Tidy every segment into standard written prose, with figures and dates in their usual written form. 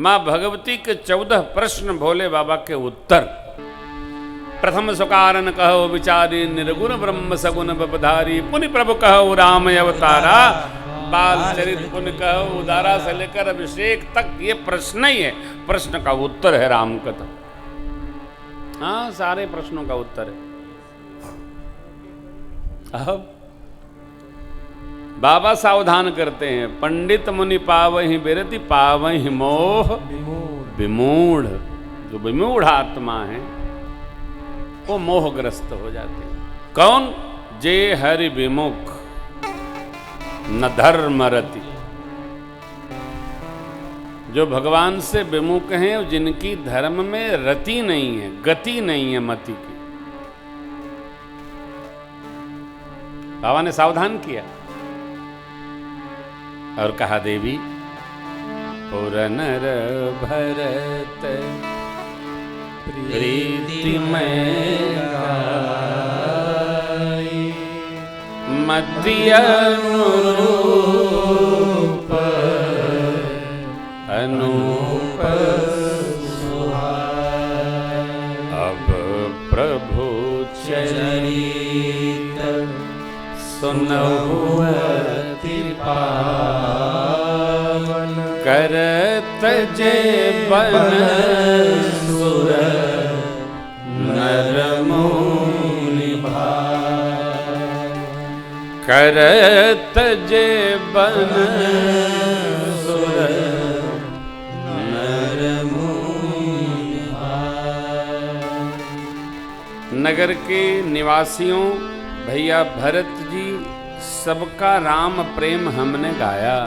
मां भगवती के 14 प्रश्न भोले बाबा के उत्तर। प्रथम सुकारण कहो विचारी निर्गुण ब्रह्म सगुण बपधारी, पुनि प्रभु कहो राम अवतारा, बाल चरित पुण्य कहो उदारा से लेकर अभिषेक तक ये प्रश्न ही है, प्रश्न का उत्तर है राम कथा। हाँ, सारे प्रश्नों का उत्तर है। अब बाबा सावधान करते हैं, पंडित मुनि पावहि बिरति पावहि मोह विमूढ़। जो विमूढ़ आत्मा है वो मोहग्रस्त हो जाते हैं। कौन? जे हरि विमुख न धर्म रति। जो भगवान से विमुख हैं, जिनकी धर्म में रति नहीं है, गति नहीं है मति की। बाबा ने सावधान किया और कहा, देवी पुरनर भरत प्रीति में मति अनुरूप अनूप अब प्रभु चरित सुनहु अति पावन, करत जे बन सुर नर मुनि भावन, करत जे बन सुर नर मुनि भावन। नगर के निवासियों, भैया भरत जी, सबका राम प्रेम हमने गाया।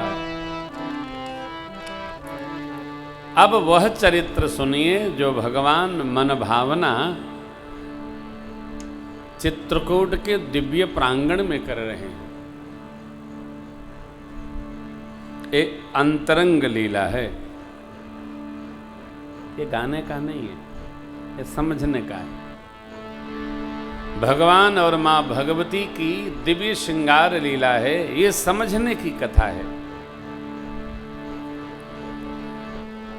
अब वह चरित्र सुनिए जो भगवान मन भावना चित्रकूट के दिव्य प्रांगण में कर रहे हैं। एक अंतरंग लीला है, ये गाने का नहीं है, ये समझने का है। भगवान और मां भगवती की दिव्य श्रृंगार लीला है, ये समझने की कथा है।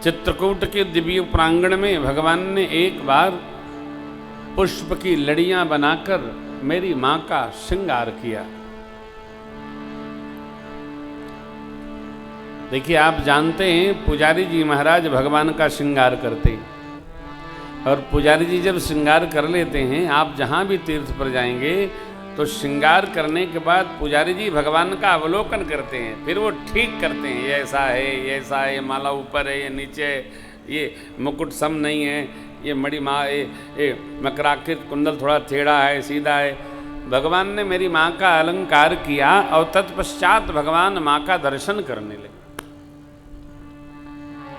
चित्रकूट के दिव्य प्रांगण में भगवान ने एक बार पुष्प की लड़ियां बनाकर मेरी मां का श्रृंगार किया। देखिए, आप जानते हैं पुजारी जी महाराज भगवान का श्रृंगार करते हैं, और पुजारी जी जब श्रृंगार कर लेते हैं, आप जहाँ भी तीर्थ पर जाएंगे तो श्रृंगार करने के बाद पुजारी जी भगवान का अवलोकन करते हैं, फिर वो ठीक करते हैं, ये ऐसा है, ये ऐसा है, ये माला ऊपर है, ये नीचे है, ये मुकुट सम नहीं है, ये मणि माँ, ये मकराकृत कुंडल थोड़ा टेढ़ा है, सीधा है। भगवान ने मेरी माँ का अलंकार किया और तत्पश्चात भगवान माँ का दर्शन करने लगे।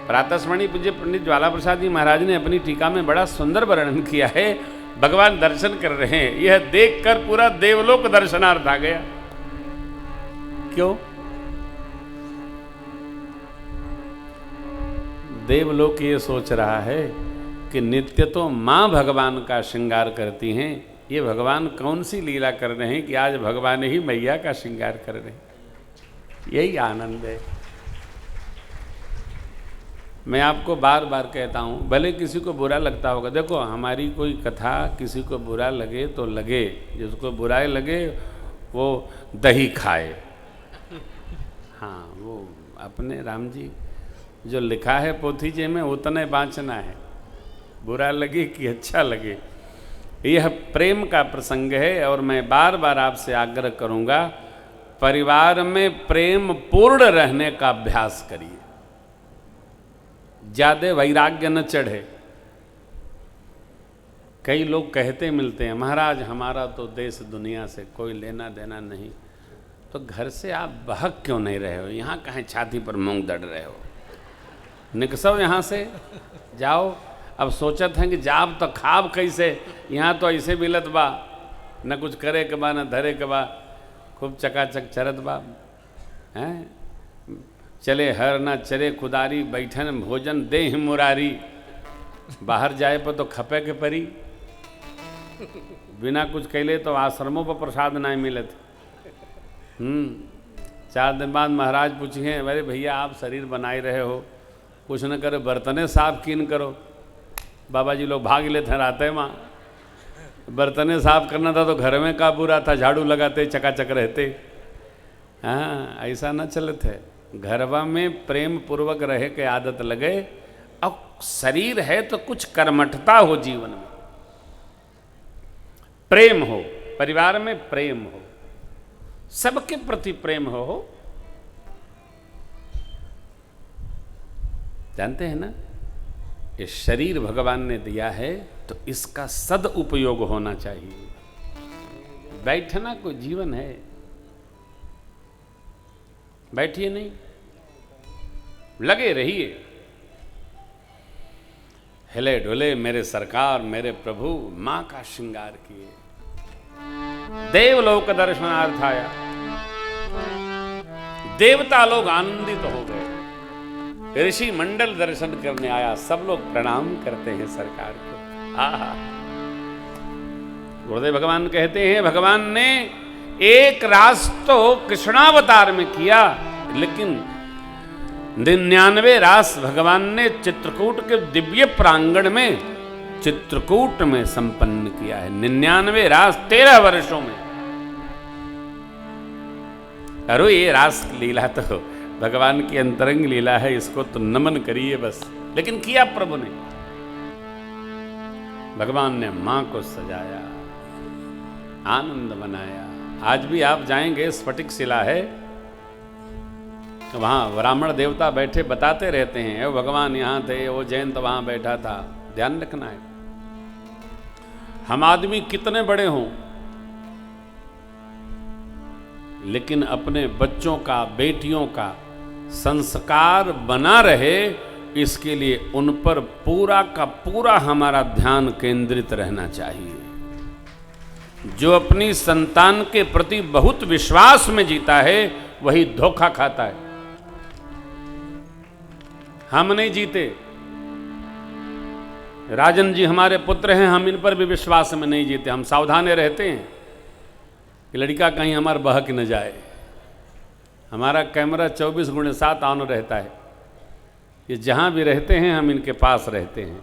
प्रातस्मरणि पूज्य पंडित ज्वाला प्रसाद जी महाराज ने अपनी टीका में बड़ा सुंदर वर्णन किया है। भगवान दर्शन कर रहे हैं, यह देखकर पूरा देवलोक दर्शनार्थ आ गया। क्यों? देवलोक ये सोच रहा है कि नित्य तो मां भगवान का श्रृंगार करती हैं, ये भगवान कौन सी लीला कर रहे हैं कि आज भगवान ही मैया का श्रृंगार कर रहे हैं। यही आनंद है। मैं आपको बार बार कहता हूँ, भले किसी को बुरा लगता होगा, देखो हमारी कोई कथा किसी को बुरा लगे तो लगे, जिसको बुराई लगे वो दही खाए। हाँ, वो अपने राम जी जो लिखा है पोथीजे में उतने बाँचना है, बुरा लगे कि अच्छा लगे। यह प्रेम का प्रसंग है और मैं बार बार आपसे आग्रह करूँगा, परिवार में प्रेम पूर्ण रहने का अभ्यास करिए, ज़्यादा वैराग्य न चढ़े। कई लोग कहते मिलते हैं, महाराज हमारा तो देश दुनिया से कोई लेना देना नहीं, तो घर से आप बहक क्यों नहीं रहे हो? यहाँ कहीं छाती पर मूंग दड़ रहे हो? निकसो यहाँ से, जाओ। अब सोचत हैं कि जाब तो खाब कैसे, यहाँ तो ऐसे मिलत बा, न कुछ करे के बा न धरे के बा, खूब चकाचक चरत बा हैं। चले हर न चले खुदारी, बैठन भोजन देह मुरारी। बाहर जाए पर तो खपे के परी, बिना कुछ कैले तो आश्रमों पर प्रसाद नहीं मिलत। 4 दिन बाद महाराज पूछिए, अरे भैया आप शरीर बनाए रहे हो कुछ न करे बर्तने साफ कीन करो। बाबा जी लोग भाग लेते हैं राते माँ, बर्तने साफ करना था तो घर में का बुरा था, झाड़ू लगाते चकाचक रहते। हाँ, ऐसा न चलते। घरवा में प्रेम पूर्वक रहे के आदत लगे। अब शरीर है तो कुछ कर्मठता हो जीवन में, प्रेम हो, परिवार में प्रेम हो, सबके प्रति प्रेम हो। जानते हैं ना, ये शरीर भगवान ने दिया है तो इसका सदुपयोग होना चाहिए। बैठना कोई जीवन है, बैठिए नहीं, लगे रहिए। हिले डुले मेरे सरकार मेरे प्रभु मां का श्रृंगार किए। देवलोक दर्शनार्थ आया, देवता लोग आनंदित हो गए। ऋषि मंडल दर्शन करने आया, सब लोग प्रणाम करते हैं सरकार को। आहा, गुरुदेव भगवान कहते हैं भगवान ने एक रास तो कृष्णावतार में किया, लेकिन 99 रास भगवान ने चित्रकूट के दिव्य प्रांगण में, चित्रकूट में संपन्न किया है। 99 रास 13 वर्षों में। अरे ये रास लीला तो भगवान की अंतरंग लीला है, इसको तो नमन करिए बस। लेकिन किया प्रभु ने, भगवान ने मां को सजाया, आनंद बनाया। आज भी आप जाएंगे, स्फटिक शिला है, वहां ब्राह्मण देवता बैठे बताते रहते हैं, वो भगवान यहां थे, वो जयंत वहां बैठा था। ध्यान रखना है, हम आदमी कितने बड़े हों, लेकिन अपने बच्चों का, बेटियों का संस्कार बना रहे, इसके लिए उन पर पूरा का पूरा हमारा ध्यान केंद्रित रहना चाहिए। जो अपनी संतान के प्रति बहुत विश्वास में जीता है, वही धोखा खाता है। हम नहीं जीते। राजन जी हमारे पुत्र हैं, हम इन पर भी विश्वास में नहीं जीते। हम सावधाने रहते हैं कि लड़का कहीं हमारा बहक न जाए। हमारा कैमरा 24/7 ऑन रहता है। ये जहाँ भी रहते हैं हम इनके पास रहते हैं।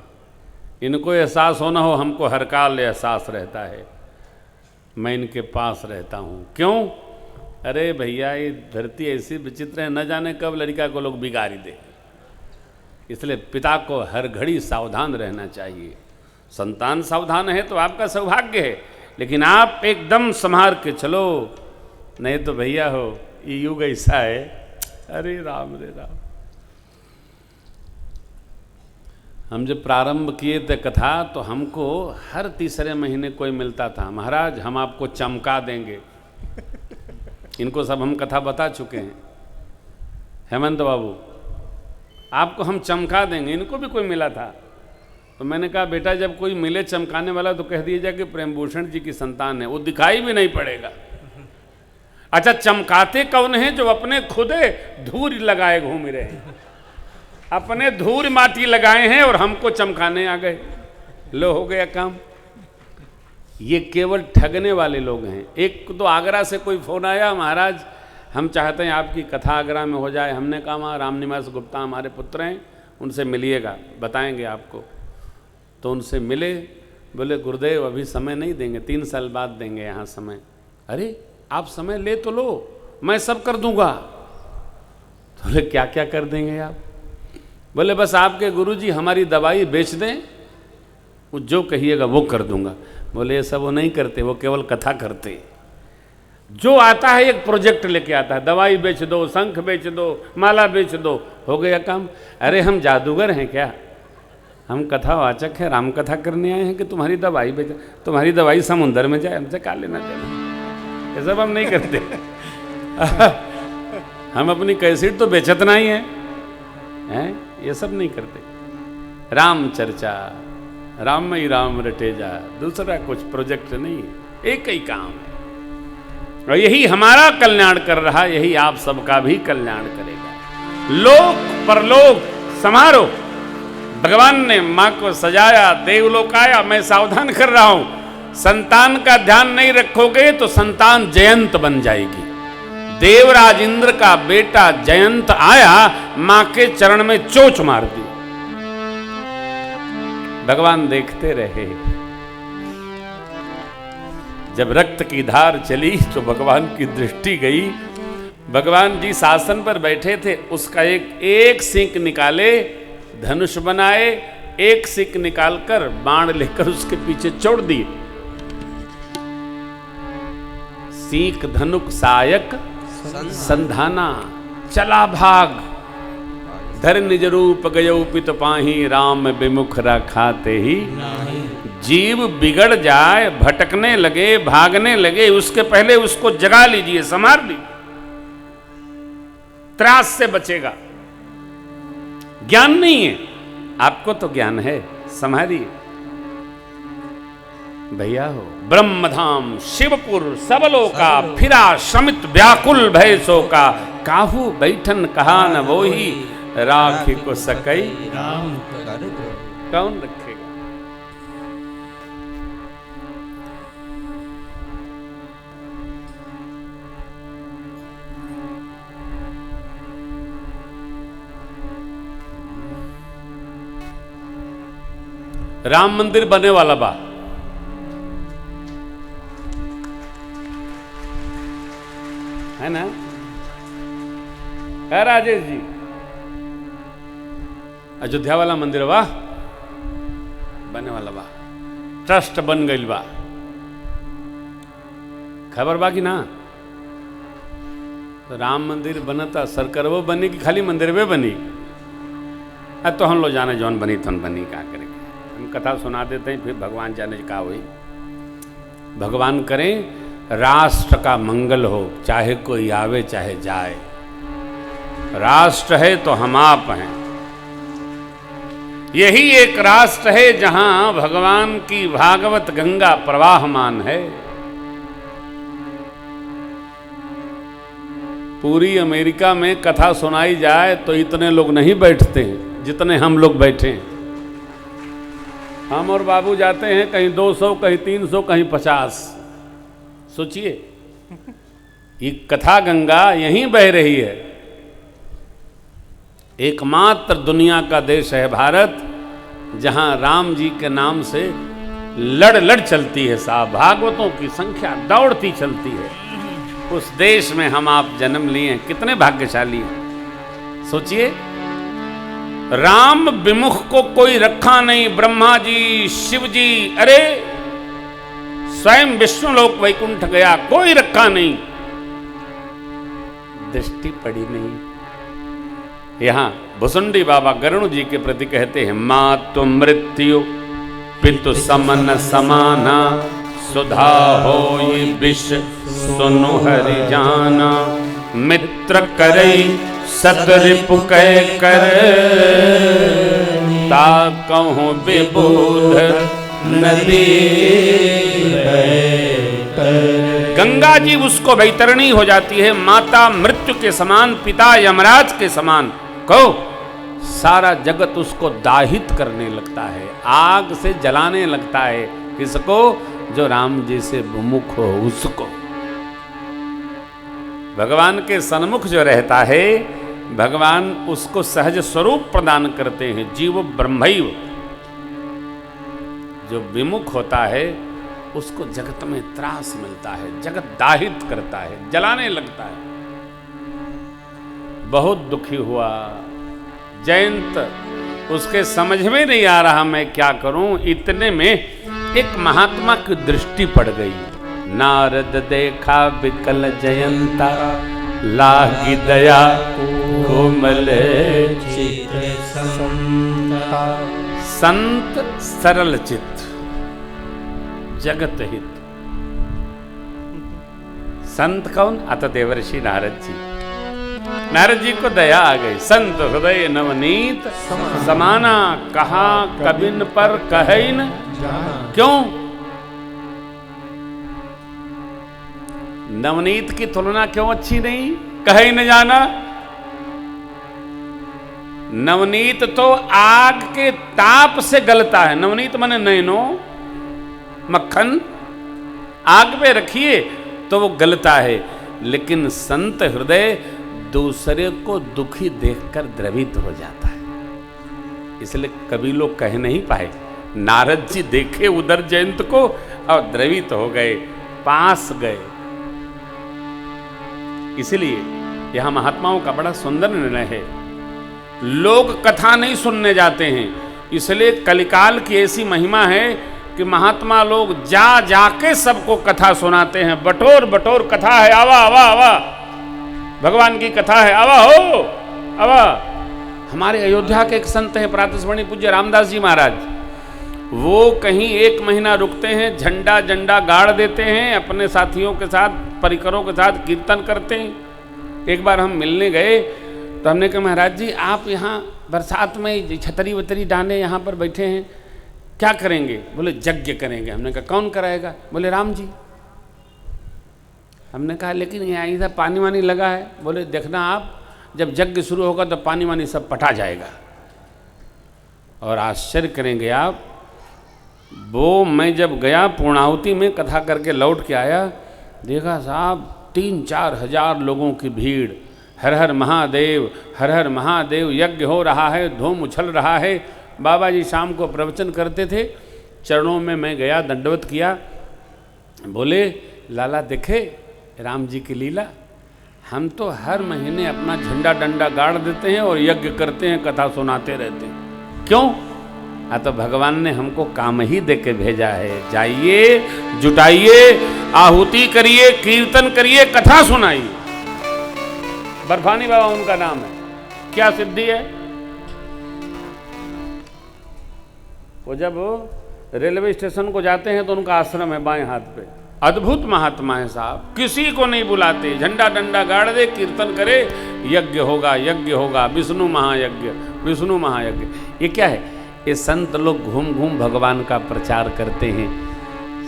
इनको एहसास हो ना हो, हमको हर काल एहसास रहता है, मैं इनके पास रहता हूँ। क्यों? अरे भैया, ये धरती ऐसी विचित्र है, न जाने कब लड़का को लोग बिगाड़ी दे। इसलिए पिता को हर घड़ी सावधान रहना चाहिए। संतान सावधान है तो आपका सौभाग्य है, लेकिन आप एकदम संभाल के चलो, नहीं तो भैया हो ये युग ऐसा है। अरे राम रे राम। हम जब प्रारंभ किए थे कथा, तो हमको हर तीसरे महीने कोई मिलता था, महाराज हम आपको चमका देंगे। इनको सब हम कथा बता चुके हैं। हेमंत बाबू, आपको हम चमका देंगे। इनको भी कोई मिला था, तो मैंने कहा बेटा जब कोई मिले चमकाने वाला तो कह दीजिए कि प्रेमभूषण जी की संतान है, वो दिखाई भी नहीं पड़ेगा। अच्छा, चमकाते कौन है? जो अपने खुदे धूल लगाए घूम रहे हैं, अपने धूल माटी लगाए हैं और हमको चमकाने आ गए। लो, हो गया काम। ये केवल ठगने वाले लोग हैं। एक तो आगरा से कोई फोन आया, महाराज हम चाहते हैं आपकी कथा आगरा में हो जाए। हमने कहा वहाँ रामनिवास गुप्ता हमारे पुत्र हैं, उनसे मिलिएगा, बताएंगे आपको। तो उनसे मिले, बोले गुरुदेव अभी समय नहीं देंगे, 3 साल बाद देंगे यहाँ समय। अरे आप समय ले तो लो, मैं सब कर दूंगा। तो बोले क्या क्या कर देंगे आप? बोले बस आपके गुरुजी हमारी दवाई बेच दें, वो जो कहिएगा वो कर दूंगा। बोले ये सब वो नहीं करते, वो केवल कथा करते। जो आता है एक प्रोजेक्ट लेके आता है, दवाई बेच दो, शंख बेच दो, माला बेच दो, हो गया काम। अरे हम जादूगर हैं क्या? हम कथावाचक हैं, राम कथा करने आए हैं कि तुम्हारी दवाई बेच, तुम्हारी दवाई समुंदर में जाए, हमसे का लेना देना? ये सब हम नहीं करते। हम अपनी कैसेट तो बेचतना ही है, ये सब नहीं करते। राम चर्चा, राम ही राम रटे जा, दूसरा कुछ प्रोजेक्ट नहीं है, एक ही काम है। और यही हमारा कल्याण कर रहा, यही आप सबका भी कल्याण करेगा। लोक परलोक समारोह, भगवान ने मां को सजाया, देवलोक आया। मैं सावधान कर रहा हूं, संतान का ध्यान नहीं रखोगे तो संतान जयंत बन जाएगी। देवराज इंद्र का बेटा जयंत आया, मां के चरण में चोंच मार दी। भगवान देखते रहे। जब रक्त की धार चली तो भगवान की दृष्टि गई। भगवान जी शासन पर बैठे थे, उसका एक सींग निकाले, धनुष बनाए, एक सींग निकालकर बाण लेकर उसके पीछे छोड़ दिए। सींक धनुक सायक संधाना, चला भाग, धर निज रूप गयो पित पाही, राम विमुख रखाते ही। जीव बिगड़ जाए, भटकने लगे, भागने लगे, उसके पहले उसको जगा लीजिए, संभाल लीजिए, त्रास से बचेगा। ज्ञान नहीं है, आपको तो ज्ञान है, संभालिए। भैया हो ब्रह्मधाम शिवपुर सबलोका, फिरा श्रमित व्याकुल भय शोका, काहू बैठन कहा न वोही, राखी को सकई राम कर कौन रखेगा। राम मंदिर बनने वाला बा, है ना? है राजेश जी, अयोध्या वाला मंदिर बा बनने वाला बा, ट्रस्ट बन गई बा, खबर बा कि ना? तो राम मंदिर बनता, सरकरवो बनी कि खाली मंदिर में बनी? तो हम लोग जाने जौन बनी तौन बनी, क्या करेंगे? हम कथा सुना देते हैं, फिर भगवान जाने का हुई। भगवान करें राष्ट्र का मंगल हो, चाहे कोई आवे चाहे जाए। राष्ट्र है तो हम आप हैं। यही एक राष्ट्र है जहां भगवान की भागवत गंगा प्रवाहमान है। पूरी अमेरिका में कथा सुनाई जाए तो इतने लोग नहीं बैठते हैं जितने हम लोग बैठे हैं। हम और बाबू जाते हैं कहीं 200, कहीं 300, कहीं 50। सोचिए, ये कथा गंगा यहीं बह रही है। एकमात्र दुनिया का देश है भारत, जहां राम जी के नाम से लड़ चलती है साहब, भागवतों की संख्या दौड़ती चलती है। उस देश में हम आप जन्म लिए, कितने भाग्यशाली हैं। सोचिए, राम विमुख को कोई रखा नहीं, ब्रह्मा जी, शिव जी, अरे स्वयं विष्णुलोक वैकुंठ गया, कोई रखा नहीं, दृष्टि पड़ी नहीं। यहां भुसुंडी बाबा गरुण जी के प्रति कहते हैं, मातु मृत्यु पितु समन समाना, सुधा होई विष सुनु हरि जाना, मित्र करई सतरिपु कह कर, ता कहूं विबुध नदी। गंगा जी उसको वैतरणी हो जाती है, माता मृत्यु के समान, पिता यमराज के समान। कहो, सारा जगत उसको दाहित करने लगता है, आग से जलाने लगता है। किसको? जो राम जी से विमुख हो उसको। भगवान के सन्मुख जो रहता है, भगवान उसको सहज स्वरूप प्रदान करते हैं, जीव ब्रह्मैव। जो विमुख होता है उसको जगत में त्रास मिलता है, जगत दाहित करता है, जलाने लगता है। बहुत दुखी हुआ जयंत, उसके समझ में नहीं आ रहा मैं क्या करूं। इतने में एक महात्मा की दृष्टि पड़ गई। नारद देखा विकल जयंता, लागी दया कोमल चित्त संता। संत सरल चित्त, जगत हित। संत कौन? अत देवर्षि नारद जी। नारद जी को दया आ गई। संत हृदय नवनीत समाना, कहा कबिन पर कहे न क्यों? नवनीत की तुलना क्यों अच्छी नहीं? कहे न जाना। नवनीत तो आग के ताप से गलता है। नवनीत माने नैनो, मक्खन आग पे रखिए तो वो गलता है। लेकिन संत हृदय दूसरे को दुखी देखकर द्रवित हो जाता है। इसलिए कभी लोग कह नहीं पाए, नारद जी देखे उधर जयंत को और द्रवित हो गए, पास गए। इसलिए यहां महात्माओं का बड़ा सुंदर निर्णय है। लोग कथा नहीं सुनने जाते हैं, इसलिए कलिकाल की ऐसी महिमा है कि महात्मा लोग जा जाके सबको कथा सुनाते हैं। बटोर बटोर कथा है, आवा आवा आवा, भगवान की कथा है, आवा हो आवा। हमारे अयोध्या के एक संत हैं प्रातस्मरणीय पूज्य रामदास जी महाराज, वो कहीं 1 महीना रुकते हैं, झंडा झंडा गाड़ देते हैं, अपने साथियों के साथ परिकरों के साथ कीर्तन करते हैं। एक बार हम मिलने गए तो हमने कहा महाराज जी आप यहाँ बरसात में छतरी वतरी डाले यहाँ पर बैठे हैं, क्या करेंगे? बोले यज्ञ करेंगे। हमने कहा कौन कराएगा? बोले राम जी। हमने कहा लेकिन यहाँ इधर पानी वानी लगा है। बोले देखना आप, जब यज्ञ शुरू होगा तो पानी वानी सब पटा जाएगा और आश्चर्य करेंगे आप। वो मैं जब गया पूर्णाहुति में कथा करके लौट के आया, देखा साहब 3-4 हजार लोगों की भीड़, हर हर महादेव हर हर महादेव, यज्ञ हो रहा है, धूम उछल रहा है। बाबा जी शाम को प्रवचन करते थे, चरणों में मैं गया, दंडवत किया। बोले लाला देखे राम जी की लीला, हम तो हर महीने अपना झंडा डंडा गाड़ देते हैं और यज्ञ करते हैं, कथा सुनाते रहते हैं। क्यों? तो भगवान ने हमको काम ही दे के भेजा है, जाइए जुटाइए, आहुति करिए, कीर्तन करिए, कथा सुनाइए। बर्फानी बाबा उनका नाम है। क्या सिद्धि है? वो जब रेलवे स्टेशन को जाते हैं तो उनका आश्रम है बाएं हाथ पे। अद्भुत महात्मा है साहब, किसी को नहीं बुलाते, झंडा डंडा गाड़ दे, कीर्तन करे, यज्ञ होगा यज्ञ होगा, विष्णु महायज्ञ विष्णु महायज्ञ। ये क्या है? ये संत लोग घूम घूम भगवान का प्रचार करते हैं,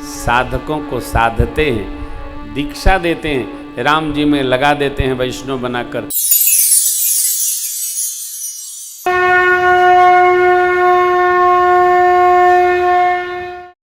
साधकों को साधते हैं, दीक्षा देते हैं, राम जी में लगा देते हैं वैष्णव बनाकर।